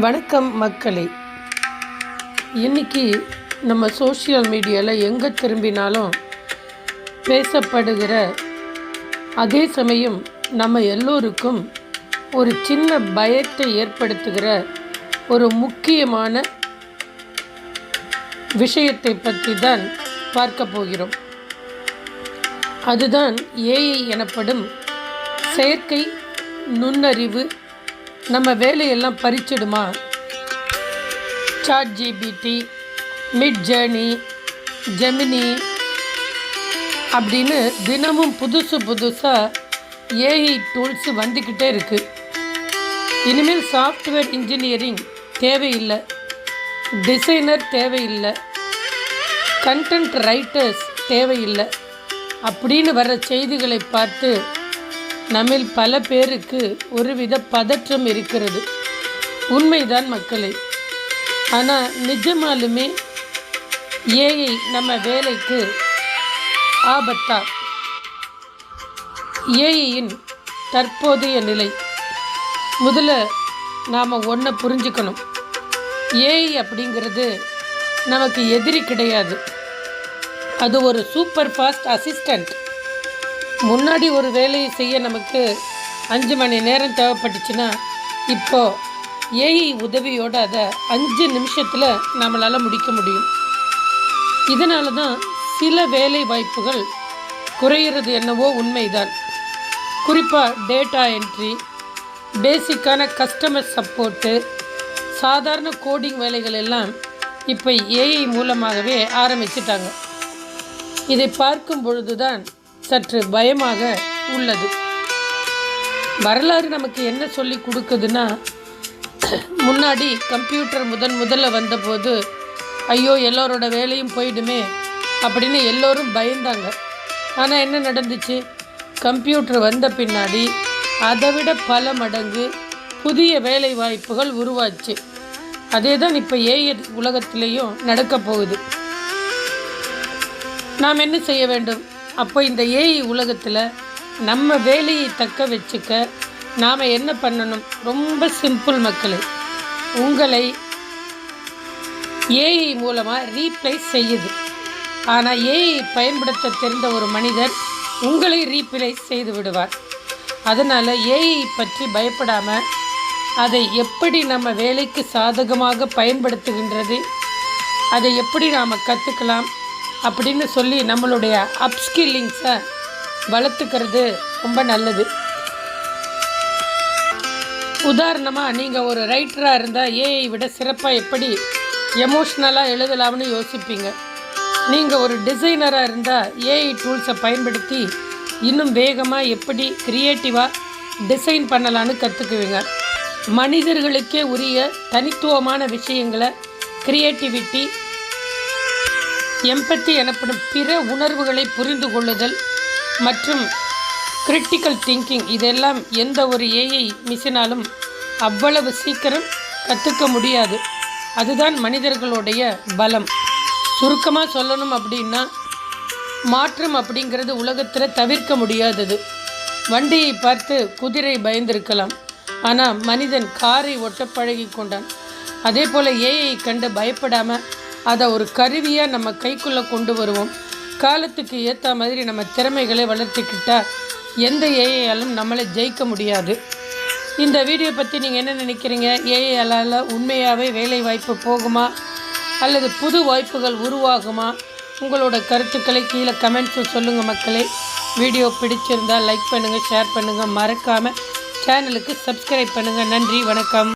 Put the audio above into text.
வணக்கம் மக்களே. இன்றைக்கி நம்ம சோஷியல் மீடியாவில் எங்கே திரும்பினாலும் பேசப்படுகிற, அதே சமயம் நம்ம எல்லோருக்கும் ஒரு சின்ன பயத்தை ஏற்படுத்துகிற ஒரு முக்கியமான விஷயத்தை பற்றி தான் பார்க்க போகிறோம். அதுதான் ஏஐ எனப்படும் செயற்கை நுண்ணறிவு நம்ம வேலையெல்லாம் பறிச்சிடுமா? ChatGPT, மிட்ஜர்னி, ஜெமினி அப்படின்னு தினமும் புதுசாக ஏஐ டூல்ஸ் வந்துக்கிட்டே இருக்குது. இனிமேல் சாஃப்ட்வேர் இன்ஜினியரிங் தேவையில்லை, டிசைனர் தேவையில்லை, கண்டென்ட் ரைட்டர்ஸ் தேவையில்லை அப்படின்னு வர செய்திகளை பார்த்து நம்மில் பல பேருக்கு ஒருவித பதற்றம் இருக்கிறது. உண்மைதான் மக்களே. ஆனால் நிஜமாலுமே ஏஐ நம்ம வேலைக்கு ஆபத்தா? ஏஐயின் தற்போதைய நிலை. முதல்ல நாம் ஒன்றை புரிஞ்சுக்கணும். ஏஐ அப்படிங்கிறது நமக்கு எதிரி கிடையாது. அது ஒரு சூப்பர் ஃபாஸ்ட் அசிஸ்டண்ட். முன்னாடி ஒரு வேலையை செய்ய நமக்கு 5 மணி நேரம் தேவைப்பட்டுச்சுன்னா, இப்போது ஏஐ உதவியோடு அதை 5 நிமிஷத்தில் நம்மளால் முடிக்க முடியும். இதனால தான் சில வேலை வாய்ப்புகள் குறையிறது என்னவோ உண்மைதான். குறிப்பாக டேட்டா என்ட்ரி, பேசிக்கான கஸ்டமர் சப்போர்ட்டு, சாதாரண கோடிங் வேலைகள் எல்லாம் இப்போ ஏஐ மூலமாகவே ஆரம்பிச்சிட்டாங்க. இதை பார்க்கும் பொழுது தான் சற்று பயமாக உள்ளது. வரலாறு நமக்கு என்ன சொல்லி கொடுக்குதுன்னா, முன்னாடி கம்ப்யூட்டர் முதல்ல வந்தபோது ஐயோ எல்லோரோட வேலையும் போயிடுமே அப்படின்னு எல்லோரும் பயந்தாங்க. ஆனால் என்ன நடந்துச்சு? கம்ப்யூட்டர் வந்த பின்னாடி அதை விட பல மடங்கு புதிய வேலை வாய்ப்புகள் உருவாச்சு. அதே தான் இப்போ ஏஐ உலகத்திலேயும் நடக்க போகுது. நாம் என்ன செய்ய வேண்டும்? அப்போ இந்த ஏஐ உலகத்தில் நம்ம வேலையை தக்க வச்சுக்க நாம் என்ன பண்ணணும்? ரொம்ப சிம்பிள் மக்களே. உங்களை ஏஐ மூலமாக ரீப்ளேஸ் செய்யுது. ஆனால் ஏஐ பயன்படுத்த தெரிந்த ஒரு மனிதர் உங்களை ரீப்ளேஸ் செய்து விடுவார். அதனால் ஏஐ பற்றி பயப்படாமல் அதை எப்படி நம்ம வேலைக்கு சாதகமாக பயன்படுத்துகின்றது, அதை எப்படி நாம் கற்றுக்கலாம் அப்படின்னு சொல்லி நம்மளுடைய அப்ஸ்கில்லிங்ஸை வளர்த்துக்கிறது ரொம்ப நல்லது. உதாரணமாக நீங்கள் ஒரு ரைட்டராக இருந்தால் ஏஐ விட சிறப்பாக எப்படி எமோஷ்னலாக எழுதலாம்னு யோசிப்பீங்க. நீங்கள் ஒரு டிசைனராக இருந்தால் ஏஐ டூல்ஸை பயன்படுத்தி இன்னும் வேகமாக எப்படி க்ரியேட்டிவாக டிசைன் பண்ணலான்னு கற்றுக்குவீங்க. மனிதர்களுக்கே உரிய தனித்துவமான விஷயங்களை, க்ரியேட்டிவிட்டி, எம்பத்தி எனப்படும் பிற உணர்வுகளை புரிந்து கொள்ளுதல் மற்றும் கிரிட்டிக்கல் திங்கிங், இதெல்லாம் எந்த ஒரு ஏஐ மிஷினாலும் அவ்வளவு சீக்கிரம் கற்றுக்க முடியாது. அதுதான் மனிதர்களுடைய பலம். சுருக்கமாக சொல்லணும் அப்படின்னா, மாற்றம் அப்படிங்கிறது உலகத்தில் தவிர்க்க முடியாதது. வண்டியை பார்த்து குதிரை பயந்திருக்கலாம், ஆனால் மனிதன் காரை ஒட்ட பழகி கொண்டான். அதே போல் ஏஐ கண்டு பயப்படாமல் அதை ஒரு கருவியாக நம்ம கைக்குள்ளே கொண்டு வருவோம். காலத்துக்கு ஏற்ற மாதிரி நம்ம திறமைகளை வளர்த்துக்கிட்டால் எந்த ஏஐயாலும் நம்மளை ஜெயிக்க முடியாது. இந்த வீடியோ பற்றி நீங்கள் என்ன நினைக்கிறீங்க? ஏஐயால் உண்மையாகவே வேலை வாய்ப்பு போகுமா அல்லது புது வாய்ப்புகள் உருவாகுமா? உங்களோட கருத்துக்களை கீழே கமெண்ட்ஸில் சொல்லுங்கள் மக்களே. வீடியோ பிடிச்சிருந்தால் லைக் பண்ணுங்கள், ஷேர் பண்ணுங்கள், மறக்காமல் சேனலுக்கு சப்ஸ்கிரைப் பண்ணுங்கள். நன்றி, வணக்கம்.